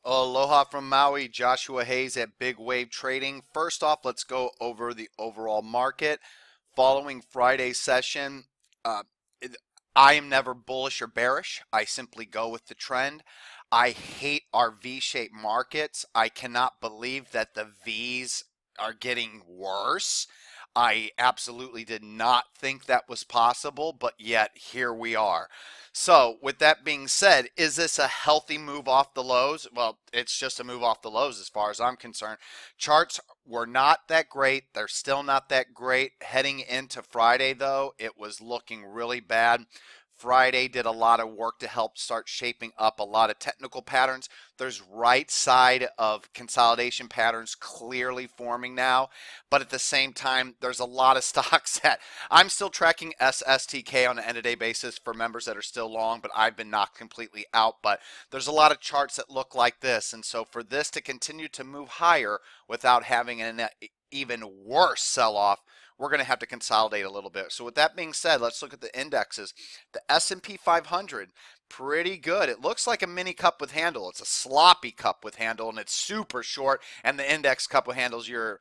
Aloha from Maui, Joshua Hayes at Big Wave Trading. First off, let's go over the overall market. Following Friday's session, uh, it- I am never bullish or bearish. I simply go with the trend. I hate our V-shaped markets. I cannot believe that the V's are getting worse. I absolutely did not think that was possible, but yet here we are. So, with that being said, is this a healthy move off the lows? Well, it's just a move off the lows as far as I'm concerned. Charts were not that great. They're still not that great. Heading into Friday, though, it was looking really bad. Friday did a lot of work to help start shaping up a lot of technical patterns. There's right side of consolidation patterns clearly forming now, but at the same time, there's a lot of stocks that I'm still tracking SSTK on an end-of-day basis for members that are still long, but I've been knocked completely out. But there's a lot of charts that look like this, and so for this to continue to move higher without having an even worse sell-off, we're going to have to consolidate a little bit. So with that being said, let's look at the indexes. The S&P 500, pretty good. It looks like a mini cup with handle. It's a sloppy cup with handle, and it's super short. And the index cup with handles, you're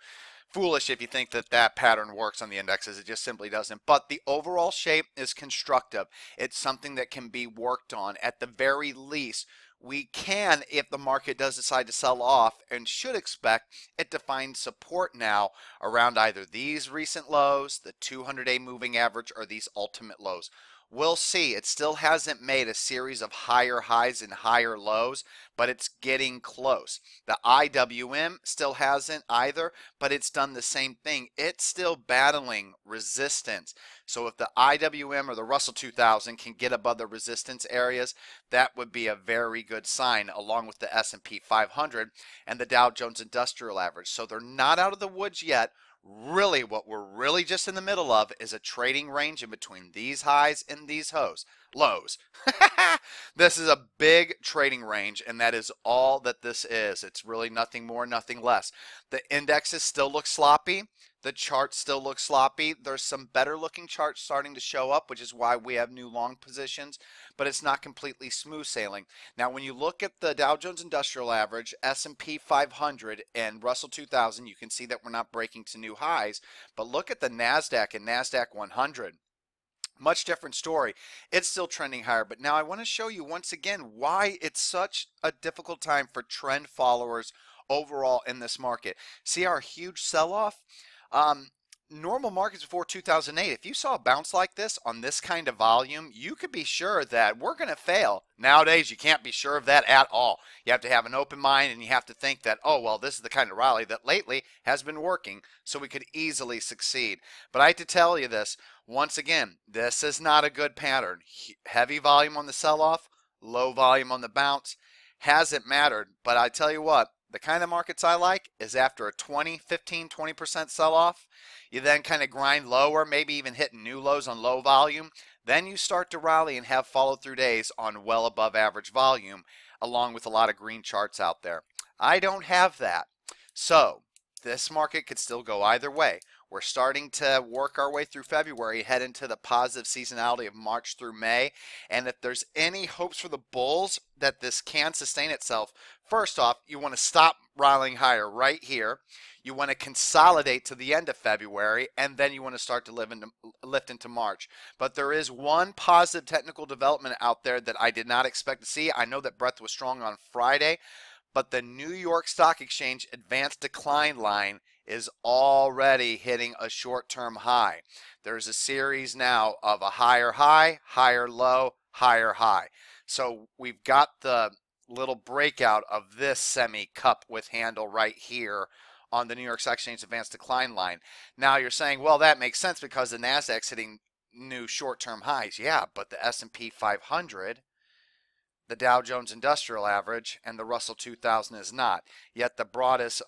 foolish if you think that that pattern works on the indexes. It just simply doesn't. But the overall shape is constructive. It's something that can be worked on. At the very least, we can, if the market does decide to sell off, and should expect it to find support now around either these recent lows, the 200-day moving average, or these ultimate lows. We'll see. It still hasn't made a series of higher highs and higher lows, but it's getting close. The IWM still hasn't either, but it's done the same thing. It's still battling resistance. So if the IWM or the Russell 2000 can get above the resistance areas, that would be a very good sign, along with the S&P 500 and the Dow Jones Industrial Average. So they're not out of the woods yet. Really, what we're really just in the middle of is a trading range in between these highs and these lows. This is a big trading range, and that is all that this is. It's really nothing more, nothing less. The indexes still look sloppy. The charts still look sloppy. There's some better looking charts starting to show up, which is why we have new long positions, but it's not completely smooth sailing. Now, when you look at the Dow Jones Industrial Average, S&P 500, and Russell 2000, you can see that we're not breaking to new highs, but look at the NASDAQ and NASDAQ 100. Much different story. It's still trending higher, but now I want to show you once again why it's such a difficult time for trend followers overall in this market. See our huge sell-off? Normal markets before 2008, if you saw a bounce like this on this kind of volume, you could be sure that we're going to fail. Nowadays, you can't be sure of that at all. You have to have an open mind, and you have to think that, oh, well, this is the kind of rally that lately has been working, so we could easily succeed. But I have to tell you this, once again, this is not a good pattern. Heavy volume on the sell-off, low volume on the bounce. Hasn't mattered, but I tell you what, the kind of markets I like is after a 20% sell-off, you then kind of grind lower, maybe even hitting new lows on low volume. Then you start to rally and have follow-through days on well above average volume, along with a lot of green charts out there. I don't have that. So this market could still go either way. We're starting to work our way through February, head into the positive seasonality of March through May. And if there's any hopes for the bulls that this can sustain itself, first off, you want to stop rallying higher right here. You want to consolidate to the end of February, and then you want to start to lift into March. But there is one positive technical development out there that I did not expect to see. I know that breadth was strong on Friday, but the New York Stock Exchange advanced decline line is already hitting a short-term high. There's a series now of a higher high, higher low, higher high. So we've got the little breakout of this semi-cup with handle right here on the New York Stock Exchange advanced decline line. Now you're saying, well, that makes sense because the Nasdaq's hitting new short-term highs. Yeah, but the S&P 500, the Dow Jones Industrial Average, and the Russell 2000 is not. Yet the broadest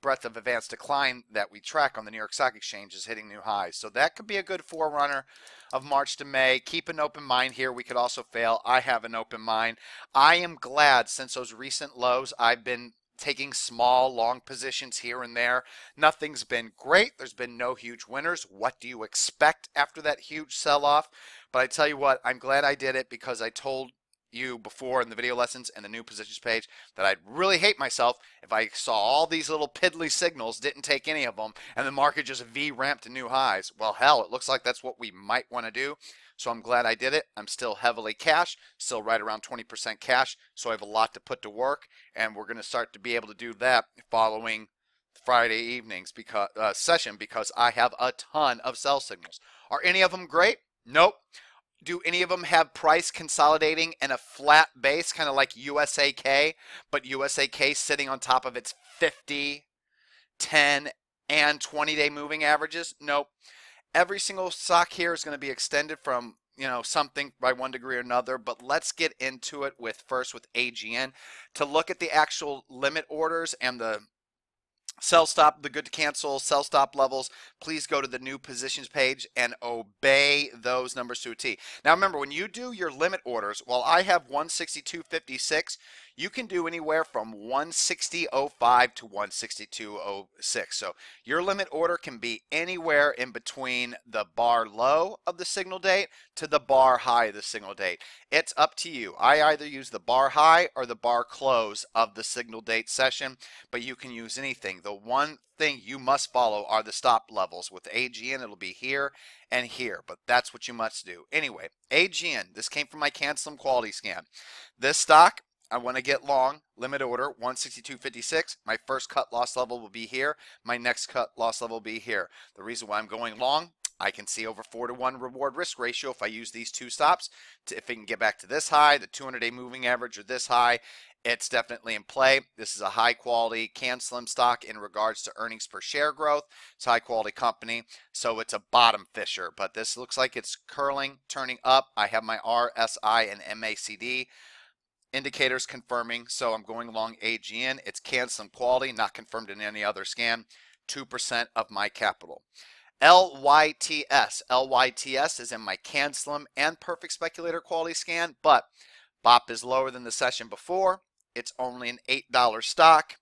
breadth of advanced decline that we track on the New York Stock Exchange is hitting new highs. So that could be a good forerunner of March to May. Keep an open mind here. We could also fail. I have an open mind. I am glad since those recent lows I've been taking small long positions here and there. Nothing's been great. There's been no huge winners. What do you expect after that huge sell-off? But I tell you what, I'm glad I did it because I told you before in the video lessons and the new positions page that I'd really hate myself if I saw all these little piddly signals, didn't take any of them, and the market just V-ramped to new highs. Well, hell, it looks like that's what we might want to do. So I'm glad I did it. I'm still heavily cash, still right around 20% cash. So I have a lot to put to work, and we're going to start to be able to do that following Friday evenings session because I have a ton of sell signals. Are any of them great? Nope. Do any of them have price consolidating and a flat base, kind of like USAK, but USAK sitting on top of its 50, 10, and 20-day moving averages? Nope. Every single stock here is going to be extended from, something by 1 degree or another, but let's get into it first with AGN to look at the actual limit orders and the sell stop, the good to cancel, sell stop levels. Please go to the new positions page and obey those numbers to a T. Now remember, when you do your limit orders, while I have 162.56, you can do anywhere from 160.05 to 162.06. So your limit order can be anywhere in between the bar low of the signal date to the bar high of the signal date. It's up to you. I either use the bar high or the bar close of the signal date session, but you can use anything. The one thing you must follow are the stop levels. With AGN, it'll be here and here, but that's what you must do. Anyway, AGN, this came from my Cancel Quality Scan. This stock, I want to get long, limit order, 162.56. My first cut loss level will be here. My next cut loss level will be here. The reason why I'm going long, I can see over 4-to-1 reward risk ratio if I use these two stops. If it can get back to this high, the 200-day moving average, or this high, it's definitely in play. This is a high quality CanSlim stock in regards to earnings per share growth. It's a high quality company, so it's a bottom fisher, but this looks like it's curling, turning up. I have my RSI and MACD indicators confirming, so I'm going along AGN. It's CanSlim quality, not confirmed in any other scan. 2% of my capital. LYTS. LYTS is in my CanSlim and Perfect Speculator quality scan, but BOP is lower than the session before. It's only an $8 stock.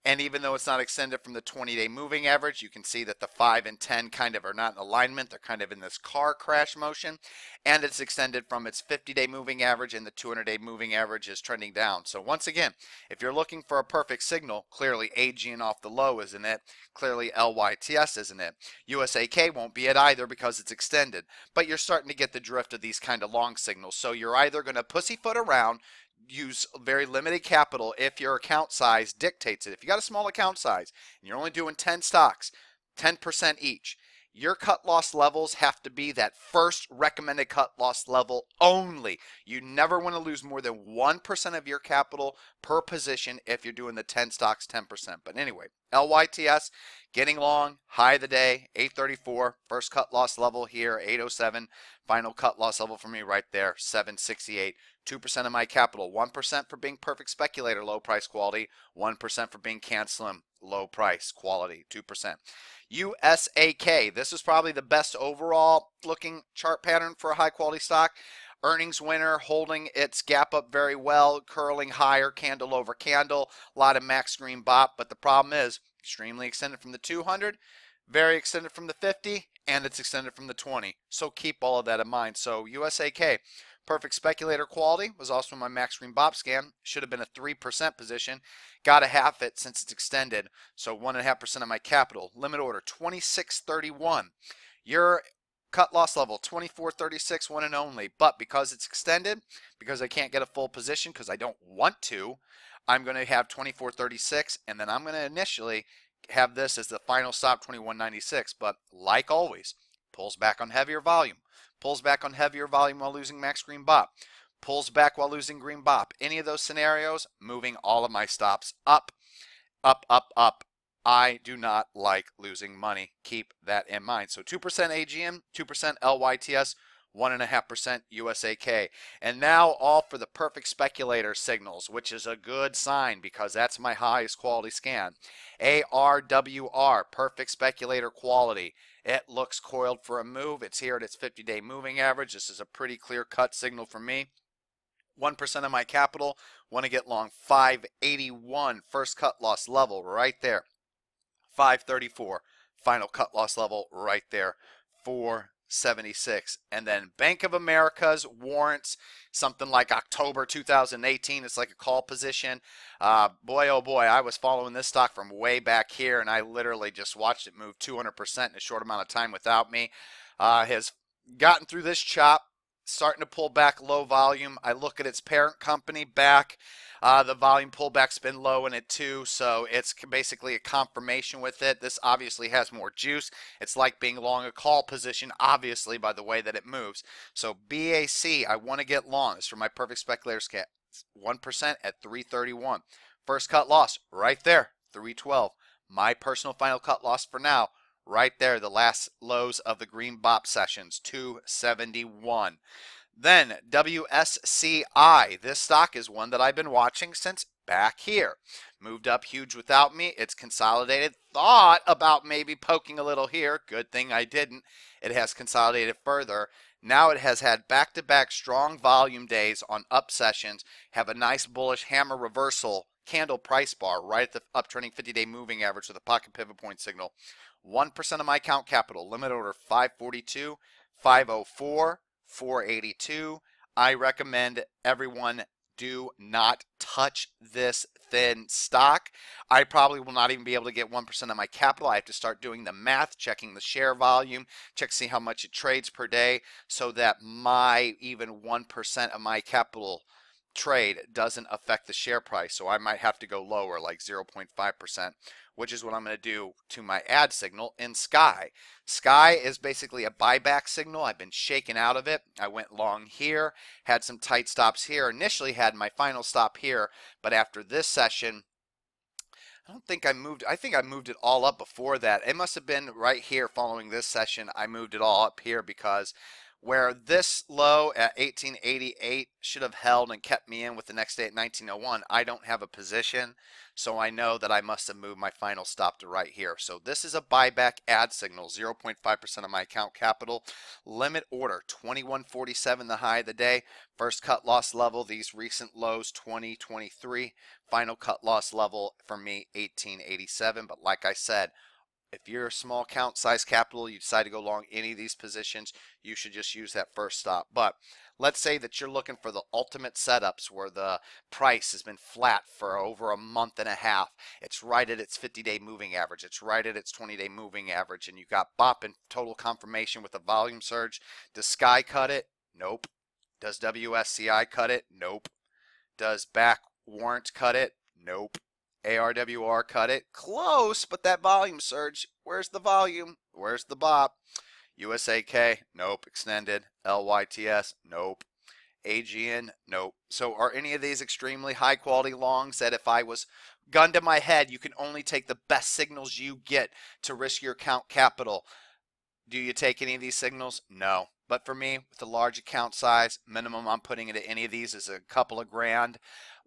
And even though it's not extended from the 20-day moving average, you can see that the 5 and 10 kind of are not in alignment. They're kind of in this car crash motion. And it's extended from its 50-day moving average, and the 200-day moving average is trending down. So once again, if you're looking for a perfect signal, clearly AGN off the low isn't it. Clearly LYTS isn't it. USAK won't be it either because it's extended. But you're starting to get the drift of these kind of long signals. So you're either going to pussyfoot around, use very limited capital if your account size dictates it. If you got a small account size and you're only doing 10 stocks, 10% each, your cut loss levels have to be that first recommended cut loss level only. You never want to lose more than 1% of your capital per position if you're doing the 10 stocks, 10%. But anyway, LYTS, getting long, high of the day, 834. First cut loss level here, 807. Final cut loss level for me right there, 768. 2% of my capital, 1% for being Perfect Speculator, low price quality, 1% for being CanSlim, low price quality, 2%. USAK, this is probably the best overall looking chart pattern for a high quality stock. Earnings winner, holding its gap up very well, curling higher, candle over candle, a lot of max green bop, but the problem is extremely extended from the 200, very extended from the 50, and it's extended from the 20. So keep all of that in mind. So USAK, Perfect Speculator quality, was also in my max green bop scan. Should have been a 3% position. Got to half it since it's extended. So 1.5% of my capital. Limit order 26.31. Your cut loss level 24.36, one and only. But because it's extended, because I can't get a full position because I don't want to, I'm going to have 24.36, and then I'm going to initially have this as the final stop, 21.96. But like always, pulls back on heavier volume. Pulls back on heavier volume while losing max green bop. Pulls back while losing green bop. Any of those scenarios, moving all of my stops up, up, up, up. I do not like losing money. Keep that in mind. So 2% AGM, 2% LYTS, 1.5% USAK. And now all for the Perfect Speculator signals, which is a good sign because that's my highest quality scan. ARWR, Perfect Speculator quality. It looks coiled for a move. It's here at its 50-day moving average. This is a pretty clear-cut signal for me. 1% of my capital. Want to get long 581. First cut loss level right there. 534. Final cut loss level right there. 4 276. And then Bank of America's warrants, something like October 2018. It's like a call position. Boy, oh boy, I was following this stock from way back here, and I literally just watched it move 200% in a short amount of time without me. Has gotten through this chop, starting to pull back low volume. I look at its parent company back. The volume pullback's been low in it too, so it's basically a confirmation with it. This obviously has more juice. It's like being long a call position, obviously, by the way that it moves. So BAC, I want to get long. It's for my perfect speculators cap. 1% at 331. First cut loss, right there, 312. My personal final cut loss for now, right there, the last lows of the green bop sessions, 271. Then WSCI. This stock is one that I've been watching since back here. Moved up huge without me. It's consolidated. Thought about maybe poking a little here. Good thing I didn't. It has consolidated further. Now it has had back-to-back strong volume days on up sessions. Have a nice bullish hammer reversal candle price bar right at the uptrending 50-day moving average with a pocket pivot point signal. 1% of my account capital. Limit order 542, 504. 482. I recommend everyone do not touch this thin stock. I probably will not even be able to get 1% of my capital. I have to start doing the math, checking the share volume, check see how much it trades per day, so that my even 1% of my capital trade doesn't affect the share price. So I might have to go lower, like 0.5%, which is what I'm going to do to my ad signal in Sky. Sky is basically a buyback signal. I've been shaken out of it. I went long here, had some tight stops here, initially had my final stop here, but after this session, I don't think I moved. I think I moved it all up before that. It must have been right here following this session. I moved it all up here because where this low at 1888 should have held and kept me in with the next day at 1901, I don't have a position, so I know that I must have moved my final stop to right here. So this is a buyback ad signal, 0.5% of my account capital. Limit order 2147, the high of the day. First cut loss level, these recent lows 2023. Final cut loss level for me 1887. But like I said, if you're a small account size capital, you decide to go long any of these positions, you should just use that first stop. But let's say that you're looking for the ultimate setups where the price has been flat for over a month and a half. It's right at its 50-day moving average. It's right at its 20-day moving average. And you got bop and total confirmation with a volume surge. Does Sky cut it? Nope. Does WSCI cut it? Nope. Does back warrant cut it? Nope. ARWR cut it. Close, but that volume surge. Where's the volume? Where's the bop? USAK? Nope. Extended. LYTS? Nope. AGN? Nope. So are any of these extremely high quality longs that if I was gun to my head, you can only take the best signals you get to risk your account capital? Do you take any of these signals? No. But for me, with a large account size, minimum I'm putting into any of these is a couple of grand,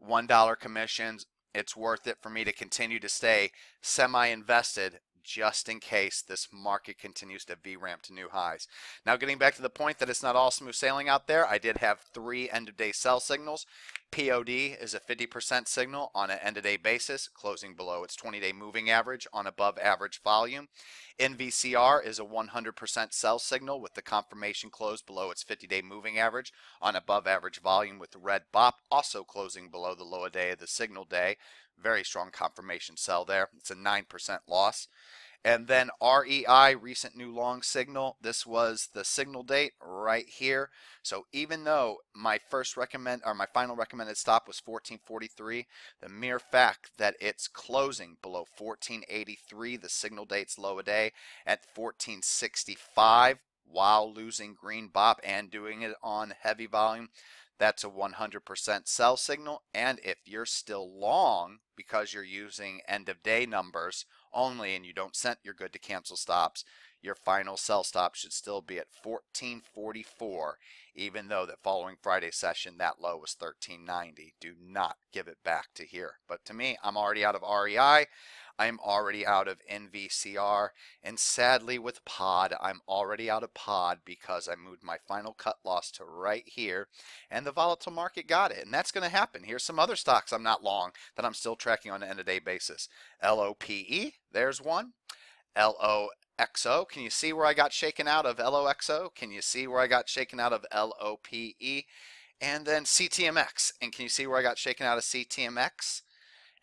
$1 commissions. It's worth it for me to continue to stay semi-invested just in case this market continues to V-ramp to new highs. Now getting back to the point that it's not all smooth sailing out there, I did have 3 end-of-day sell signals. POD is a 50% signal on an end-of-day basis, closing below its 20-day moving average on above average volume. NVCR is a 100% sell signal with the confirmation close below its 50-day moving average on above average volume with the red bop also closing below the low day of the signal day. Very strong confirmation sell there. It's a 9% loss. And then REI, recent new long signal. This was the signal date right here. So even though my final recommended stop was 1443, the mere fact that it's closing below 1483, the signal date's low a day at 1465, while losing green bop and doing it on heavy volume, that's a 100% sell signal. And if you're still long because you're using end of day numbers only and you don't set your good to cancel stops, your final sell stop should still be at 1444, even though that following Friday session that low was 1390. Do not give it back to here. But to me, I'm already out of REI. I'm already out of NVCR, and sadly with POD, I'm already out of POD because I moved my final cut loss to right here, and the volatile market got it, and that's going to happen. Here's some other stocks I'm not long that I'm still tracking on an end-of-day basis. LOPE, there's one. XO. Can you see where I got shaken out of LOXO? Can you see where I got shaken out of LOPE? And then CTMX. And can you see where I got shaken out of CTMX?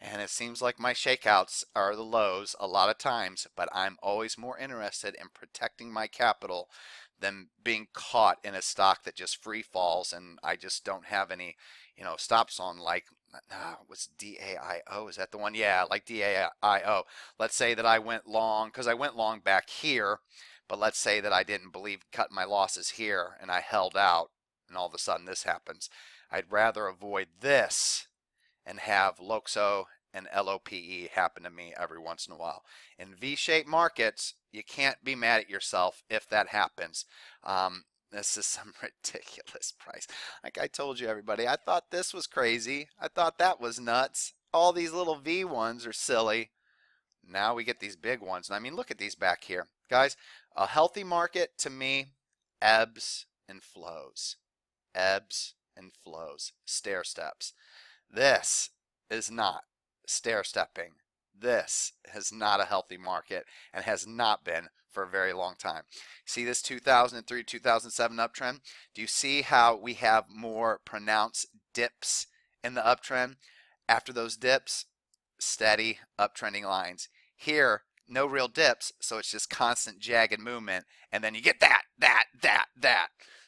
And it seems like my shakeouts are the lows a lot of times, but I'm always more interested in protecting my capital than being caught in a stock that just free falls and I just don't have any, stops on, like, what's DAIO? Is that the one? Yeah, like DAIO. Let's say that I went long, because I went long back here, but let's say that I didn't believe cut my losses here and I held out and all of a sudden this happens. I'd rather avoid this and have LOXO and LOPE happen to me every once in a while. In V-shaped markets, you can't be mad at yourself if that happens. This is some ridiculous price. Like I told you, everybody, I thought this was crazy. I thought that was nuts. All these little V ones are silly. Now we get these big ones. And I mean, look at these back here. Guys, a healthy market to me, ebbs and flows. Ebbs and flows. Stair steps. This is not stair stepping. This is not a healthy market and has not been for a very long time. See this 2003, 2007 uptrend? Do you see how we have more pronounced dips in the uptrend? After those dips, steady uptrending lines. Here, no real dips, so it's just constant jagged movement, and then you get that.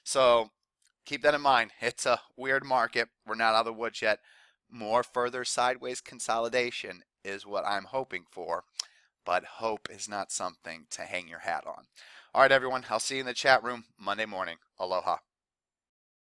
So keep that in mind. It's a weird market. We're not out of the woods yet. More further sideways consolidation is what I'm hoping for, but hope is not something to hang your hat on. All right, everyone, I'll see you in the chat room Monday morning. Aloha.